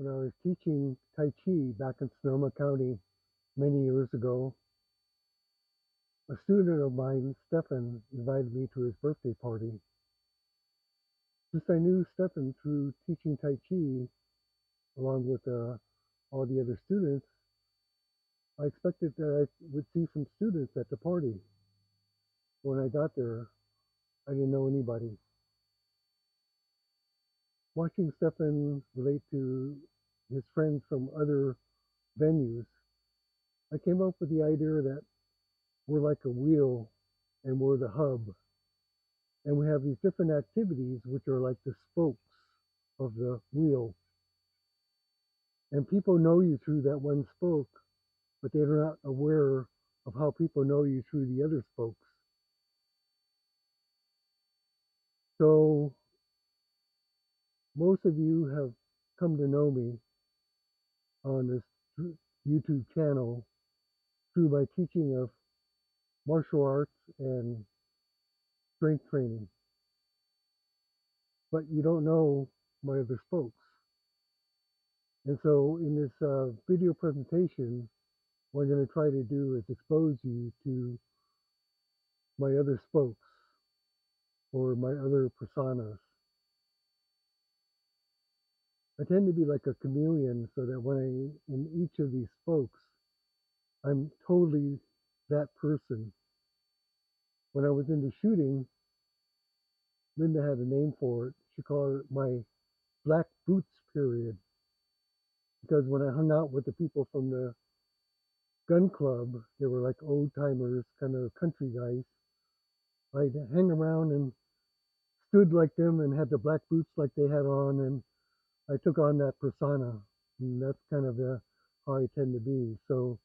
When I was teaching Tai Chi back in Sonoma County many years ago, a student of mine, Stefan, invited me to his birthday party. Since I knew Stefan through teaching Tai Chi along with all the other students, I expected that I would see some students at the party. When I got there, I didn't know anybody. Watching Stefan relate to his friends from other venues, I came up with the idea that we're like a wheel and we're the hub. And we have these different activities which are like the spokes of the wheel. And people know you through that one spoke, but they're not aware of how people know you through the other spokes. So most of you have come to know me on this YouTube channel through my teaching of martial arts and strength training, but you don't know my other spokes. And so in this video presentation, what I'm going to try to do is expose you to my other spokes or my other personas. I tend to be like a chameleon so that when in each of these spokes, I'm totally that person. When I was into shooting, Linda had a name for it. She called it my black boots period. Because when I hung out with the people from the gun club, they were like old timers, kind of country guys. I'd hang around and stood like them and had the black boots like they had on, and I took on that persona. And that's kind of how I tend to be. So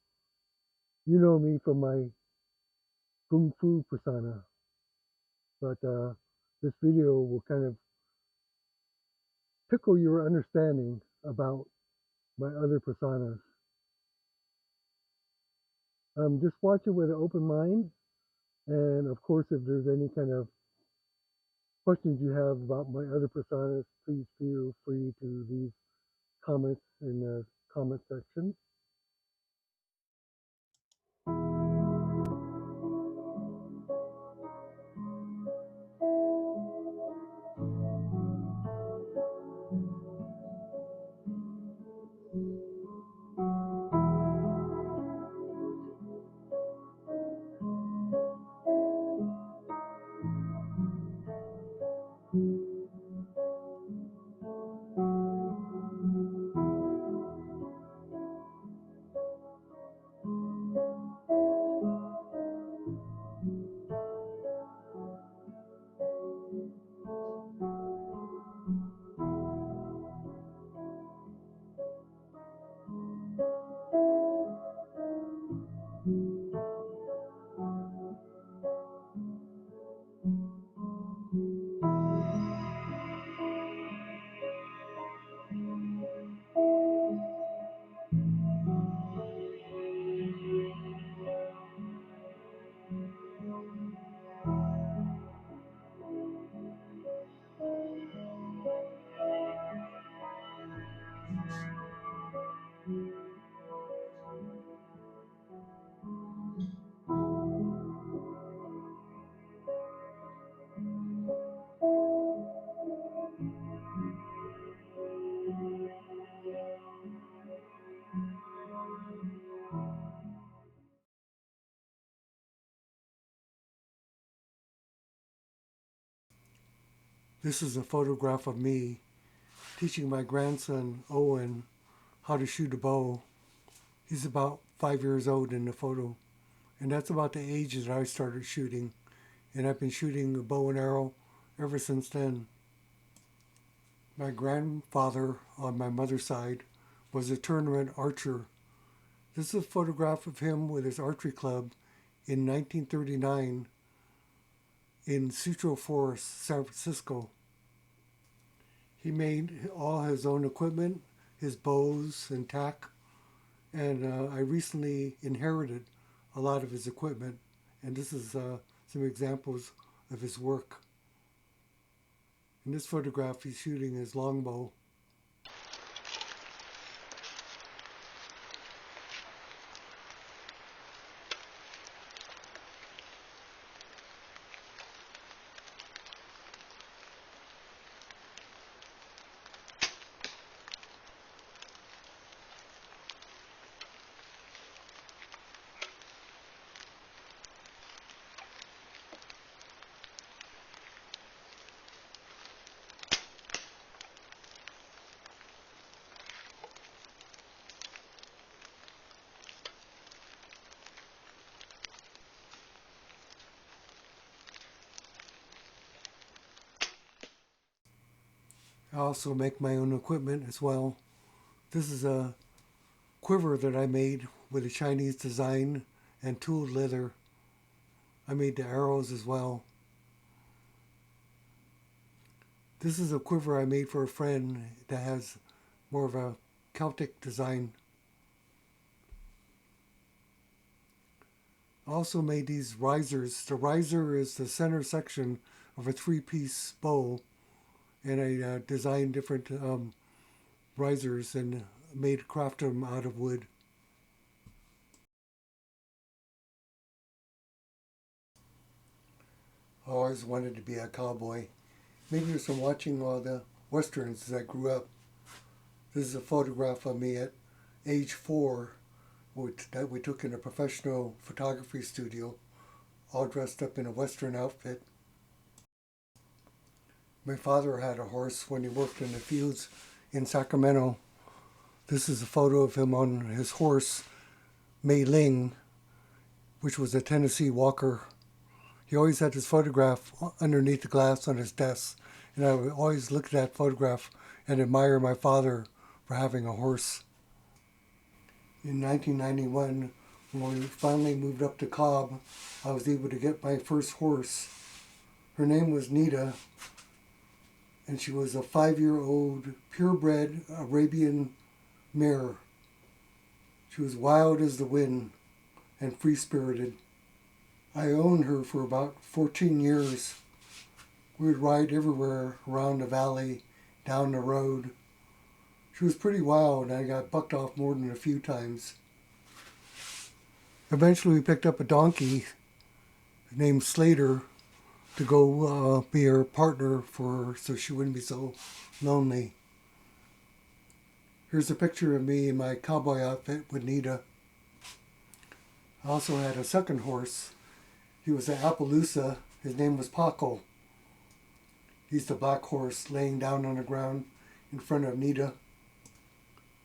you know me from my Kung Fu Persona, but this video will kind of tickle your understanding about my other personas. Just watch it with an open mind, and of course, if there's any kind of questions you have about my other personas, please feel free to leave comments in the comment section. This is a photograph of me teaching my grandson Owen how to shoot a bow. He's about 5 years old in the photo, and that's about the age that I started shooting, and I've been shooting a bow and arrow ever since then. My grandfather on my mother's side was a tournament archer. This is a photograph of him with his archery club in 1939 in Sutro Forest, San Francisco. He made all his own equipment, his bows and tack, and I recently inherited a lot of his equipment, and this is some examples of his work. In this photograph, he's shooting his longbow. I also make my own equipment as well. This is a quiver that I made with a Chinese design and tooled leather. I made the arrows as well. This is a quiver I made for a friend that has more of a Celtic design. I also made these risers. The riser is the center section of a three-piece bow, and I designed different risers and crafted them out of wood. I always wanted to be a cowboy. Maybe just from watching all the westerns as I grew up. This is a photograph of me at age 4 that we took in a professional photography studio, all dressed up in a western outfit. My father had a horse when he worked in the fields in Sacramento. This is a photo of him on his horse, Mei Ling, which was a Tennessee Walker. He always had his photograph underneath the glass on his desk, and I would always look at that photograph and admire my father for having a horse. In 1991, when we finally moved up to Cobb, I was able to get my first horse. Her name was Nita, and she was a 5-year-old purebred Arabian mare. She was wild as the wind and free-spirited. I owned her for about 14 years. We would ride everywhere around the valley, down the road. She was pretty wild, and I got bucked off more than a few times. Eventually we picked up a donkey named Slater to go be her partner for her so she wouldn't be so lonely. Here's a picture of me in my cowboy outfit with Nita. I also had a second horse. He was an Appaloosa. His name was Paco. He's the black horse laying down on the ground in front of Nita.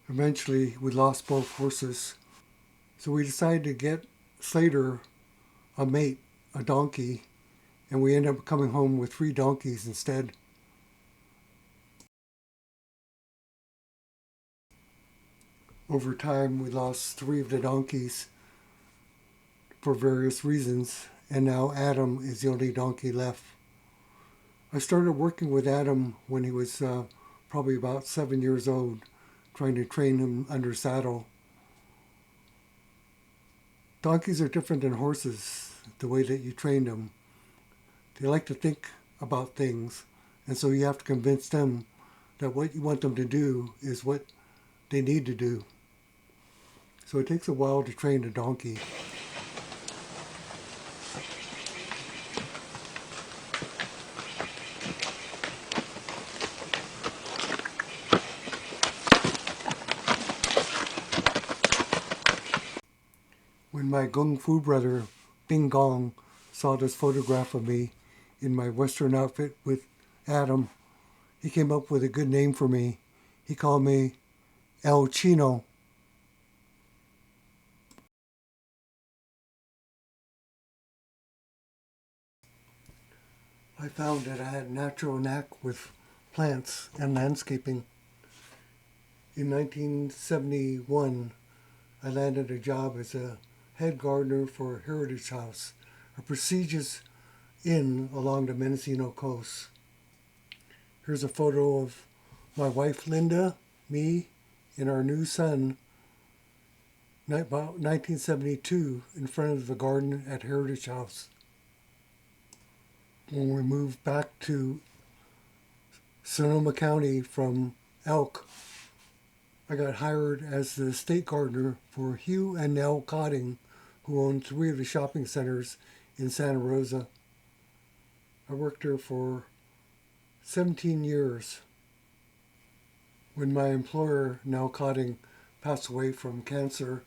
Eventually, we lost both horses. So we decided to get Slater a mate, a donkey, and we ended up coming home with 3 donkeys instead. Over time, we lost 3 of the donkeys for various reasons, and now Adam is the only donkey left. I started working with Adam when he was probably about 7 years old, trying to train him under saddle. Donkeys are different than horses, the way that you train them. They like to think about things, and so you have to convince them that what you want them to do is what they need to do. So it takes a while to train a donkey. When my Gong Fu brother, Bing Gong, saw this photograph of me in my western outfit with Adam, he came up with a good name for me. He called me El Chino. I found that I had a natural knack with plants and landscaping. In 1971, I landed a job as a head gardener for a Heritage House, a prestigious inn along the Mendocino coast. Here's a photo of my wife Linda, me, and our new son, about 1972, in front of the garden at Heritage House. When we moved back to Sonoma County from Elk, I got hired as the estate gardener for Hugh and Nell Cotting, who owned 3 of the shopping centers in Santa Rosa. I worked there for 17 years. When my employer, Nell Cotting, passed away from cancer,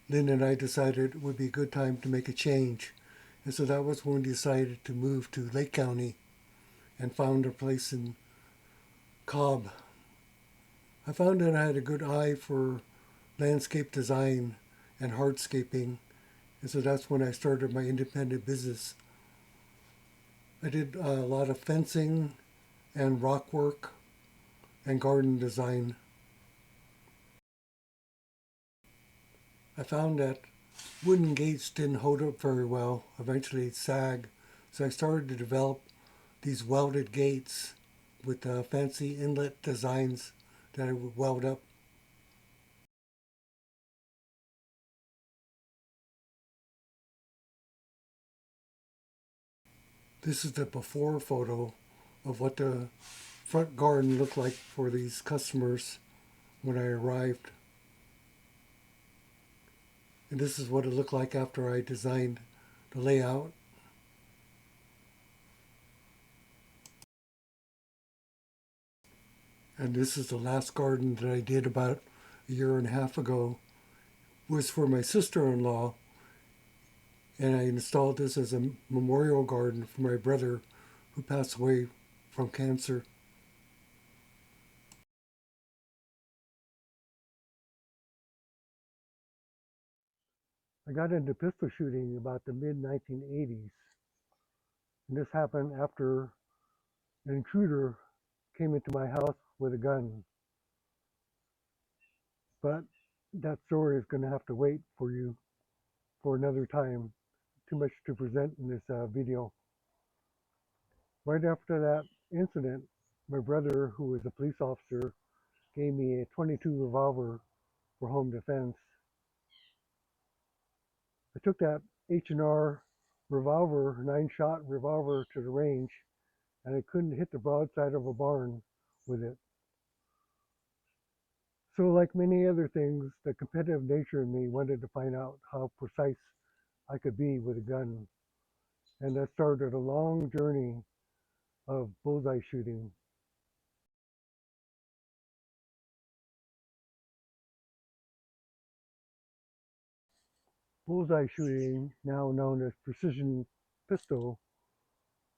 Lynn and I decided it would be a good time to make a change. And so that was when we decided to move to Lake County and found a place in Cobb. I found that I had a good eye for landscape design and hardscaping, and so that's when I started my independent business. I did a lot of fencing and rock work, and garden design. I found that wooden gates didn't hold up very well. Eventually it sagged. So I started to develop these welded gates with fancy inlet designs that I would weld up. This is the before photo of what the front garden looked like for these customers when I arrived. And this is what it looked like after I designed the layout. And this is the last garden that I did about a year and a half ago. It was for my sister-in-law, and I installed this as a memorial garden for my brother who passed away from cancer. I got into pistol shooting about the mid 1980s, and this happened after an intruder came into my house with a gun. But that story is going to have to wait for you for another time. Too much to present in this video. Right after that incident, my brother, who was a police officer, gave me a .22 revolver for home defense. I took that H&R revolver, 9-shot revolver, to the range, and I couldn't hit the broadside of a barn with it. So like many other things, the competitive nature in me wanted to find out how precise I could be with a gun. And that started a long journey of bullseye shooting. Bullseye shooting, now known as precision pistol,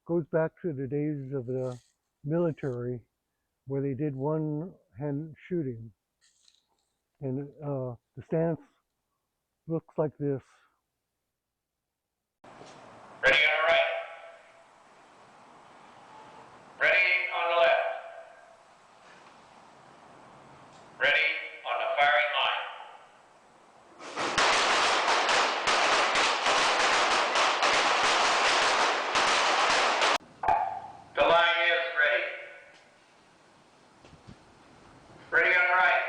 goes back to the days of the military where they did one-hand shooting. And the stance looks like this. Ready on the right. Ready on the left. Ready on the firing line. The line is ready. Ready on the right.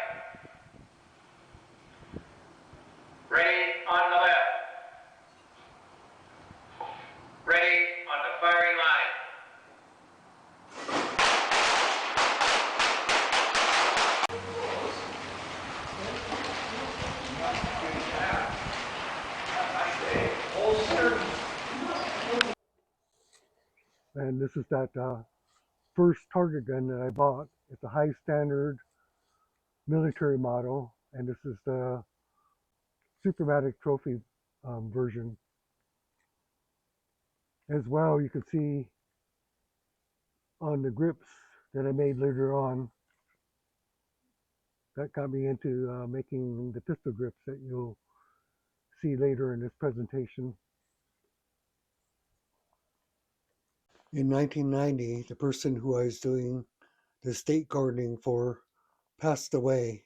Ready on the left. Ready on the firing line. And this is that first target gun that I bought. It's a high standard military model, and this is the Supermatic Trophy version. As well, you can see on the grips that I made later on, that got me into making the pistol grips that you'll see later in this presentation. In 1990, the person who I was doing the estate gardening for passed away,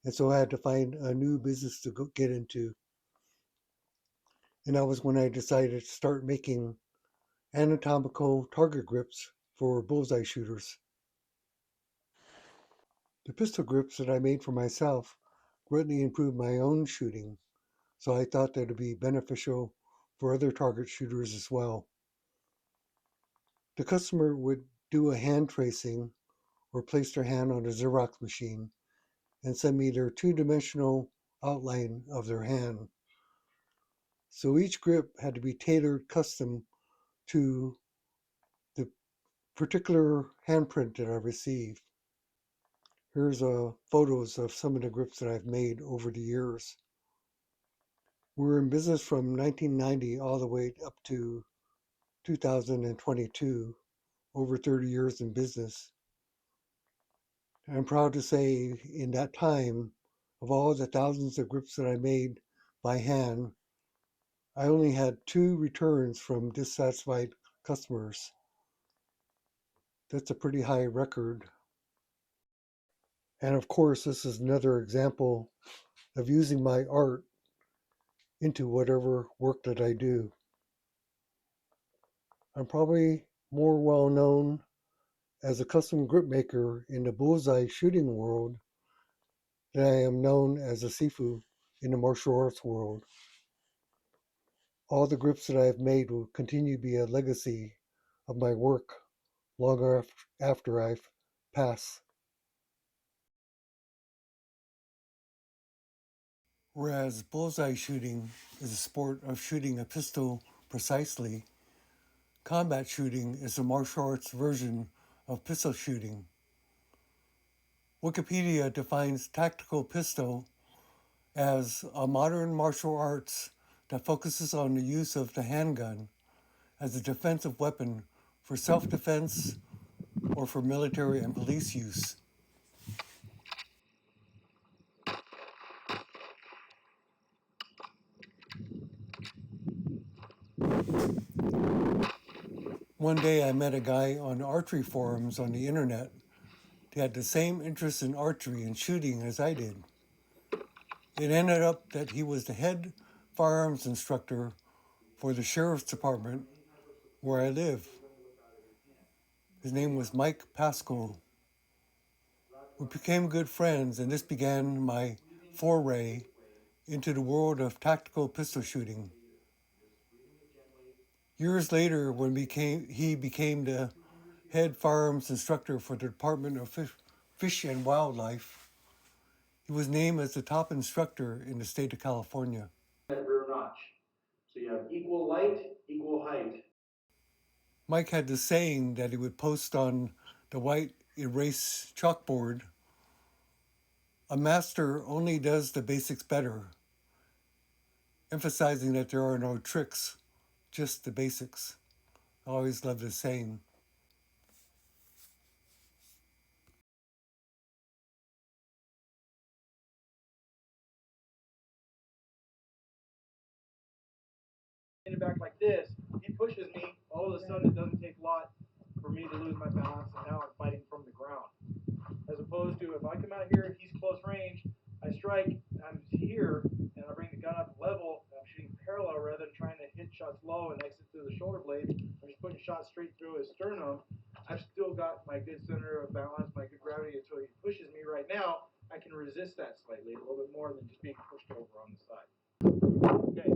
and so I had to find a new business to get into. And that was when I decided to start making anatomical target grips for bullseye shooters. The pistol grips that I made for myself greatly improved my own shooting, so I thought that it would be beneficial for other target shooters as well. The customer would do a hand tracing or place their hand on a Xerox machine and send me their two-dimensional outline of their hand. So each grip had to be tailored custom to the particular handprint that I received. Here's photos of some of the grips that I've made over the years. We're in business from 1990 all the way up to 2022, over 30 years in business. I'm proud to say in that time, of all the thousands of grips that I made by hand, I only had 2 returns from dissatisfied customers. That's a pretty high record. And of course, this is another example of using my art into whatever work that I do. I'm probably more well known as a custom grip maker in the bullseye shooting world than I am known as a Sifu in the martial arts world. All the grips that I have made will continue to be a legacy of my work long after I've passed. Whereas bullseye shooting is a sport of shooting a pistol precisely, combat shooting is a martial arts version of pistol shooting. Wikipedia defines tactical pistol as a modern martial arts that focuses on the use of the handgun as a defensive weapon for self-defense or for military and police use. One day I met a guy on archery forums on the internet. He had the same interest in archery and shooting as I did. It ended up that he was the head firearms instructor for the sheriff's department where I live. His name was Mike Pascal. We became good friends, and this began my foray into the world of tactical pistol shooting. Years later, when he became the head firearms instructor for the Department of Fish and Wildlife, he was named as the top instructor in the state of California. That rear notch. So you have equal light, equal height. Mike had this saying that he would post on the white erase chalkboard, "A master only does the basics better," emphasizing that there are no tricks, just the basics. I always loved this saying. In back like this, he pushes me. All of a sudden, it doesn't take a lot for me to lose my balance, and now I'm fighting from the ground. As opposed to if I come out here and he's close range, I strike, I'm here, and I bring the gun up level, and I'm shooting parallel rather than trying to hit shots low and exit through the shoulder blade. I'm just putting shots straight through his sternum. I've still got my good center of balance, my good gravity until he pushes me. Right now, I can resist that slightly, a little bit more than just being pushed over on the side. Okay,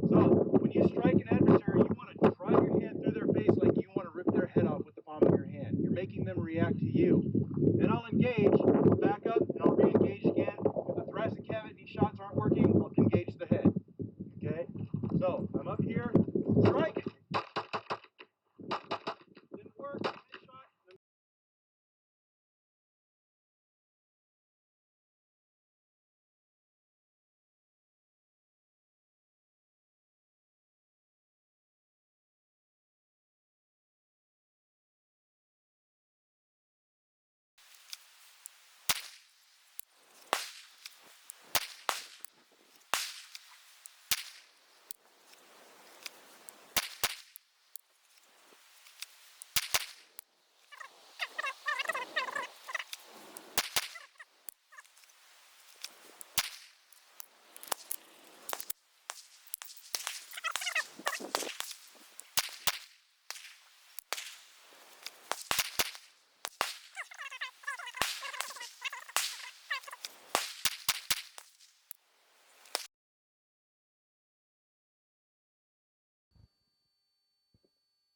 so when you strike an adversary, you want to drive your hand through their face like you want to rip their head off with the palm of your hand. You're making them react to you. Then I'll engage, back up, and I'll re-engage again. If the thoracic cavity shots aren't working, I'll engage the head. Okay, so I'm up here, strike. Didn't work, head shot.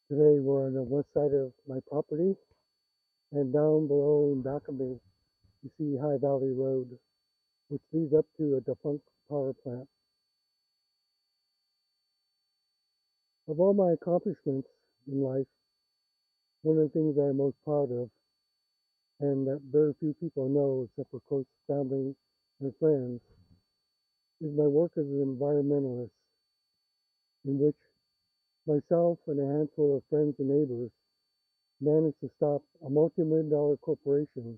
Today we're on the west side of my property, and down below and back of me you see High Valley Road, which leads up to a defunct power plant. Of all my accomplishments in life, one of the things I'm most proud of, and that very few people know except for close family and friends, is my work as an environmentalist, in which myself and a handful of friends and neighbors managed to stop a multi-million-dollar corporation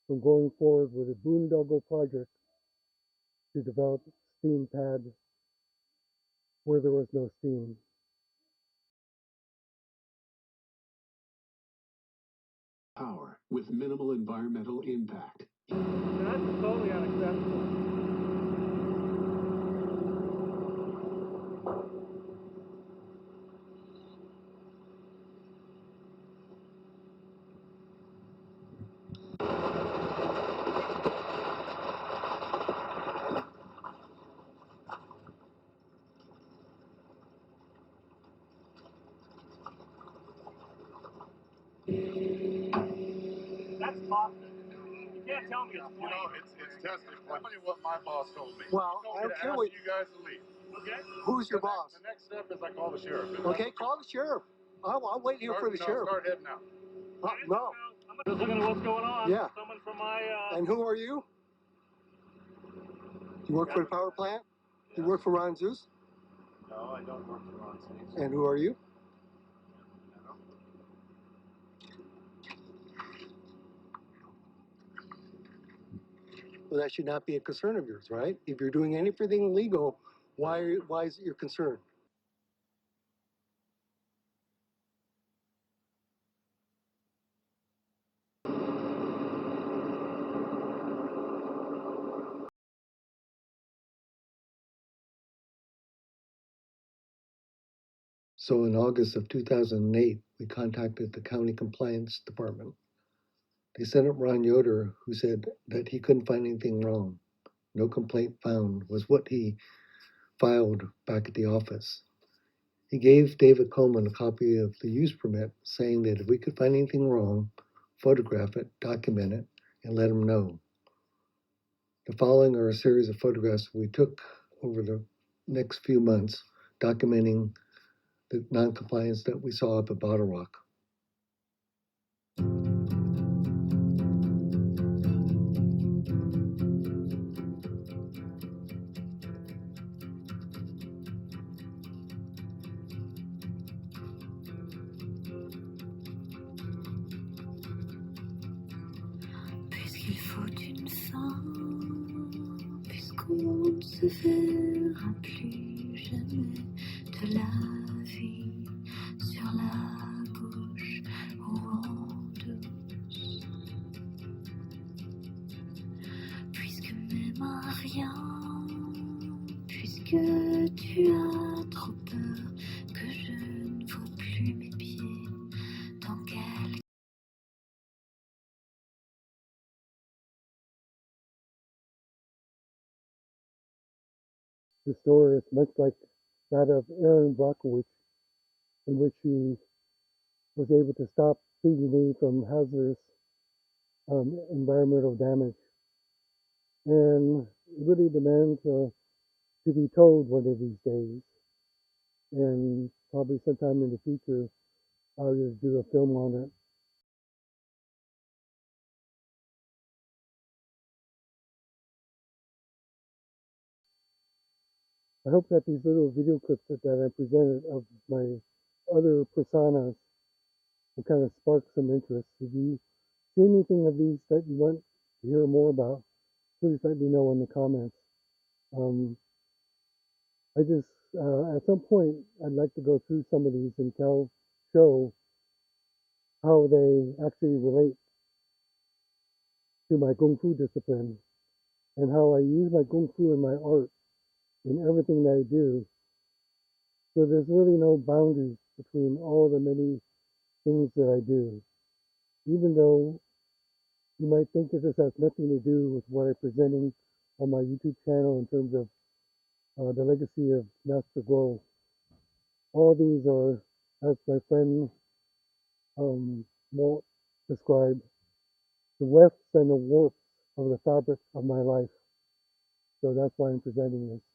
from going forward with a boondoggle project to develop steam pad where there was no steam. Power with minimal environmental impact. That's totally unacceptable. That's toxic. You can't tell me it's plain. You know, it's tested. I'll tell you what my boss told me. Well, He told I me don't to care ask what- you guys to leave. Okay? Who's your boss? The next step is I call the sheriff. Okay, call the sheriff. I'll wait here for the sheriff. Start heading out. No. Just looking at what's going on. Yeah. Someone from my And who are you? You work for the power plant? You work for Ron Zeus? No, I don't work for Ron Zeus. And who are you? Well, that should not be a concern of yours, right? If you're doing anything illegal, why is it your concern? So in August of 2008, we contacted the county compliance department. They sent up Ron Yoder, who said that he couldn't find anything wrong. No complaint found was what he filed back at the office. He gave David Coleman a copy of the use permit, saying that if we could find anything wrong, photograph it, document it, and let him know. The following are a series of photographs we took over the next few months, documenting the noncompliance that we saw up at Bottle Rock. Puisqu'il faut une fin, puisqu'on ne se verra plus jamais de la vie sur la gauche ou en douce. Puisque même à rien, puisque tu as trop peur que je ne vois plus mes pieds dans quel The story is much like that of Aaron Brockovich, in which he was able to stop PG&E from hazardous environmental damage. And it really demands to be told one of these days. And probably sometime in the future, I'll just do a film on it. I hope that these little video clips that I presented of my other personas will kind of spark some interest. If you see anything of these that you want to hear more about, please let me know in the comments. I just, at some point, I'd like to go through some of these and show how they actually relate to my Kung Fu discipline and how I use my Kung Fu in my art in everything that I do. So there's really no boundaries between all the many things that I do. Even though you might think that this has nothing to do with what I'm presenting on my YouTube channel in terms of the legacy of Master Guo. All these are, as my friend Walt described, the wefts and the warps of the fabric of my life. So that's why I'm presenting this.